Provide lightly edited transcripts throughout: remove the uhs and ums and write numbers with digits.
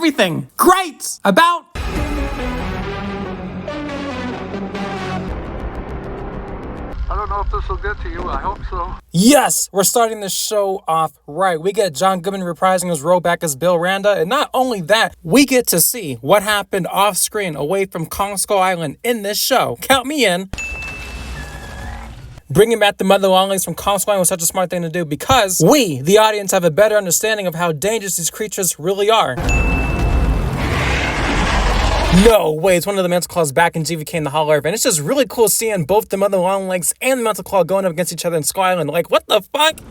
everything great about I don't know if this will get to you. I hope so. Yes, we're starting the show off right. We get John Goodman reprising his role back as Bill Randa, and not only that, we get to see what happened off screen away from Kong Skull Island in this show. Count me in. Bringing back the mother longlings from Kong Skull Island was such a smart thing to do because we, the audience, have a better understanding of how dangerous these creatures really are. No way, it's one of the Mantle Claws back in GVK in the Hollow Earth, and it's just really cool seeing both the Mother Longlegs and the Mantle Claw going up against each other in Skull Island. Like, what the fuck?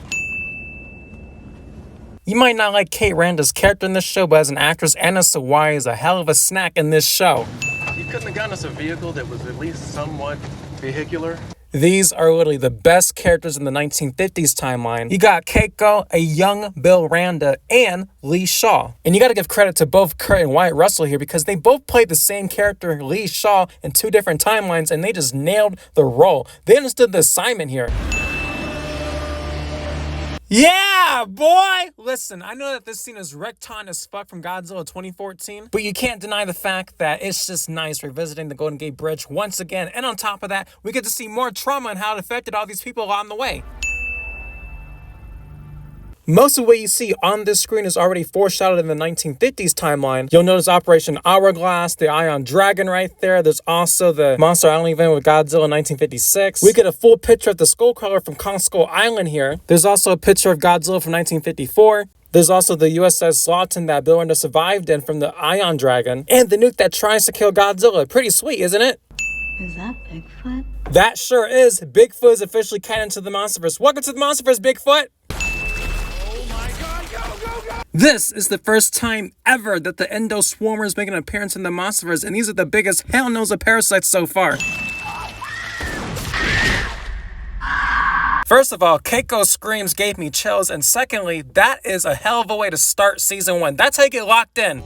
You might not like Kate Randa's character in this show, but as an actress, Anna Sawai is a hell of a snack in this show. You couldn't have gotten us a vehicle that was at least somewhat vehicular? These are literally the best characters in the 1950s timeline. You got Keiko, a young Bill Randa, and Lee Shaw. And you gotta give credit to both Kurt and Wyatt Russell here because they both played the same character, Lee Shaw, in two different timelines, and they just nailed the role. They understood the assignment here. Yeah, boy! Listen, I know that this scene is Recton as fuck from Godzilla 2014, but you can't deny the fact that it's just nice revisiting the Golden Gate Bridge once again, and on top of that, we get to see more trauma and how it affected all these people along the way. Most of what you see on this screen is already foreshadowed in the 1950s timeline. You'll notice Operation Hourglass, the Ion Dragon right there. There's also the Monster Island event with Godzilla 1956. We get a full picture of the Skullcrawler from Kong Skull Island here. There's also a picture of Godzilla from 1954. There's also the USS Lawton that Bill Randa survived in from the Ion Dragon. And the nuke that tries to kill Godzilla. Pretty sweet, isn't it? Is that Bigfoot? That sure is. Bigfoot is officially canon to the Monsterverse. Welcome to the Monsterverse, Bigfoot! This is the first time ever that the Endoswarmers make an appearance in the Monsterverse, and these are the biggest hell-knows of parasites so far. First of all, Keiko's screams gave me chills, and secondly, that is a hell of a way to start season 1. That's how you get locked in.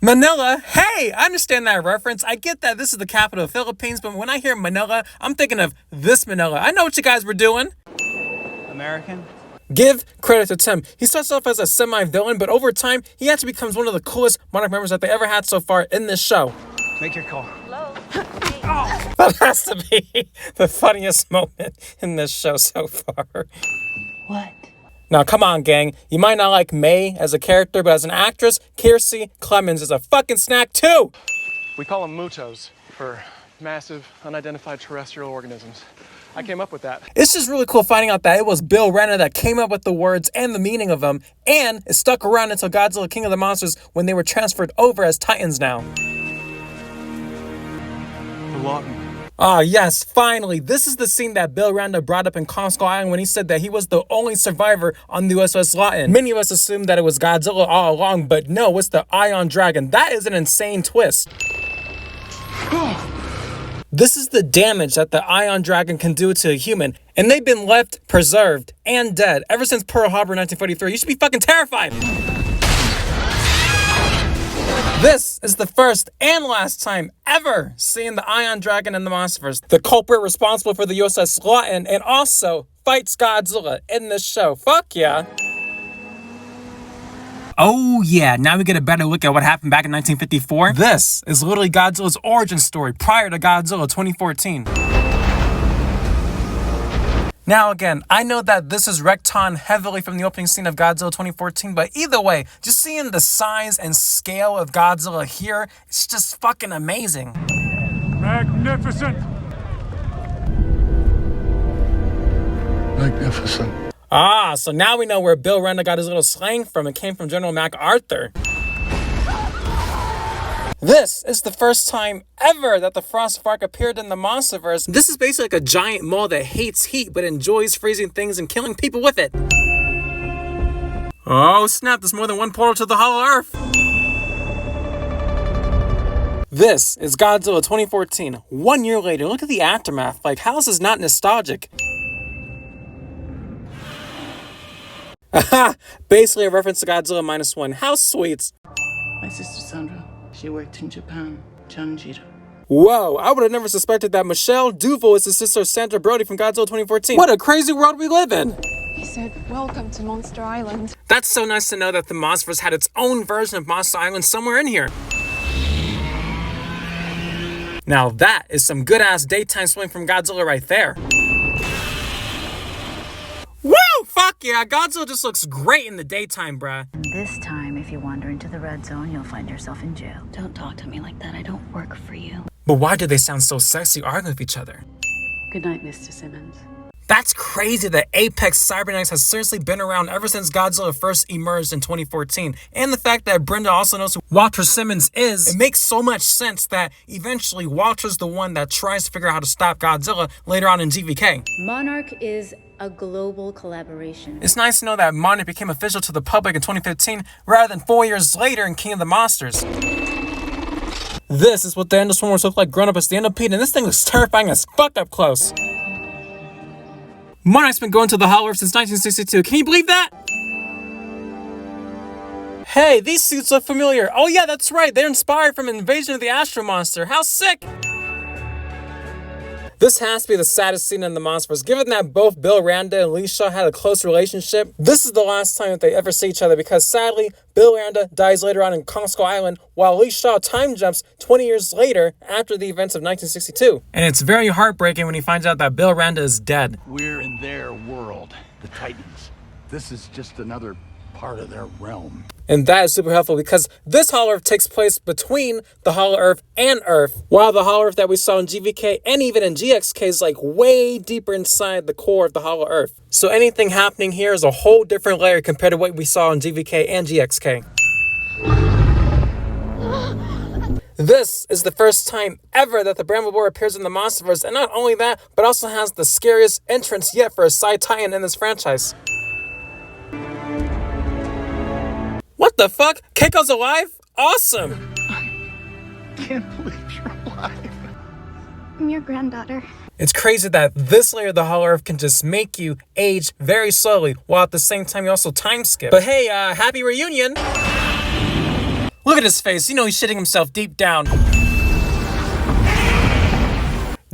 Manila, hey, I understand that reference. I get that this is the capital of the Philippines, but when I hear Manila, I'm thinking of this Manila. I know what you guys were doing. American? Give credit to Tim. He starts off as a semi-villain, but over time, he actually becomes one of the coolest Monarch members that they ever had so far in this show. Make your call. Hello? That has to be the funniest moment in this show so far. What? Now, come on, gang. You might not like May as a character, but as an actress, Kiersey Clemens is a fucking snack too. We call them MUTOs for massive unidentified terrestrial organisms. I came up with that. It's just really cool finding out that it was Bill Randa that came up with the words and the meaning of them, and it stuck around until Godzilla King of the Monsters when they were transferred over as Titans now. The Lawton. Ah, yes, finally. This is the scene that Bill Randa brought up in Kong Skull Island when he said that he was the only survivor on the USS Lawton. Many of us assumed that it was Godzilla all along, but no, it's the Ion Dragon. That is an insane twist. This is the damage that the Ion Dragon can do to a human, and they've been left preserved and dead ever since Pearl Harbor in 1943. You should be fucking terrified. This is the first and last time ever seeing the Ion Dragon in the Monsterverse. The culprit responsible for the USS Lawton and also fights Godzilla in this show. Fuck yeah. Oh yeah, now we get a better look at what happened back in 1954. This is literally Godzilla's origin story prior to Godzilla 2014. Now again, I know that this is Recton heavily from the opening scene of Godzilla 2014, but either way, just seeing the size and scale of Godzilla here, it's just fucking amazing. Magnificent. Magnificent. Ah, so now we know where Bill Randa got his little slang from. It came from General MacArthur. This is the first time ever that the Frostvark appeared in the Monsterverse. This is basically like a giant mole that hates heat but enjoys freezing things and killing people with it. Oh snap, there's more than one portal to the Hollow Earth. This is Godzilla 2014. 1 year later, look at the aftermath. Like, how is this not nostalgic? Aha! Basically a reference to Godzilla -1. How sweet. My sister Sandra, she worked in Japan. Janjiro. Whoa, I would have never suspected that Michelle Duval is the sister of Sandra Brody from Godzilla 2014. What a crazy world we live in. He said, "Welcome to Monster Island." That's so nice to know that the Monsterverse had its own version of Monster Island somewhere in here. Now that is some good-ass daytime swing from Godzilla right there. Woo! Fuck yeah, Godzilla just looks great in the daytime, bruh. This time, if you wander into the red zone, you'll find yourself in jail. Don't talk to me like that. I don't work for you. But why do they sound so sexy arguing with each other? Good night, Mr. Simmons. That's crazy that Apex Cybernetics has seriously been around ever since Godzilla first emerged in 2014. And the fact that Brenda also knows who Walter Simmons is, it makes so much sense that eventually Walter's the one that tries to figure out how to stop Godzilla later on in GVK. Monarch is a global collaboration. It's nice to know that Monarch became official to the public in 2015 rather than 4 years later in King of the Monsters. This is what the Endoswarmers look like grown up as the Endopede, and this thing looks terrifying as fuck up close. Monarch's been going to the Hollow Earth since 1962. Can you believe that? Hey, these suits look familiar. Oh yeah, that's right. They're inspired from Invasion of the Astro Monster. How sick! This has to be the saddest scene in the Monsterverse, given that both Bill Randa and Lee Shaw had a close relationship. This is the last time that they ever see each other because sadly, Bill Randa dies later on in Kong Skull Island, while Lee Shaw time jumps 20 years later after the events of 1962. And it's very heartbreaking when he finds out that Bill Randa is dead. We're in their world, the Titans. This is just another part of their realm. And that is super helpful because this Hollow Earth takes place between the Hollow Earth and Earth, while the Hollow Earth that we saw in GVK and even in GXK is like way deeper inside the core of the Hollow Earth. So anything happening here is a whole different layer compared to what we saw in GVK and GXK. This is the first time ever that the Bramble Boar appears in the Monsterverse, and not only that, but also has the scariest entrance yet for a side tie-in in this franchise. What the fuck? Keiko's alive? Awesome! Can't believe you're alive. I'm your granddaughter. It's crazy that this layer of the Hollow Earth can just make you age very slowly, while at the same time you also time skip. But hey, happy reunion! Look at his face, you know he's shitting himself deep down.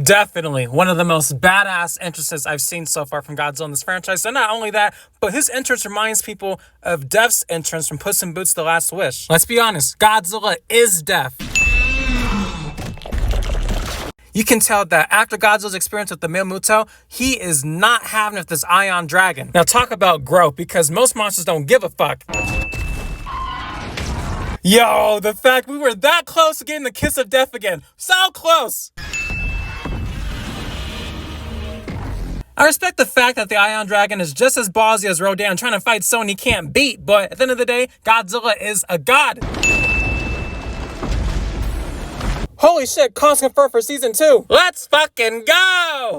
Definitely one of the most badass entrances I've seen so far from Godzilla in this franchise. And not only that, but his entrance reminds people of Death's entrance from Puss in Boots: The Last Wish. Let's be honest, Godzilla is deaf. You can tell that after Godzilla's experience with the Miyamoto, he is not having it with this Ion Dragon. Now talk about growth, because most monsters don't give a fuck. Yo, the fact we were that close to getting the kiss of death again. So close! I respect the fact that the Ion Dragon is just as ballsy as Rodan trying to fight someone he can't beat, but at the end of the day, Godzilla is a god. Holy shit, cause confirmed for season 2. Let's fucking go!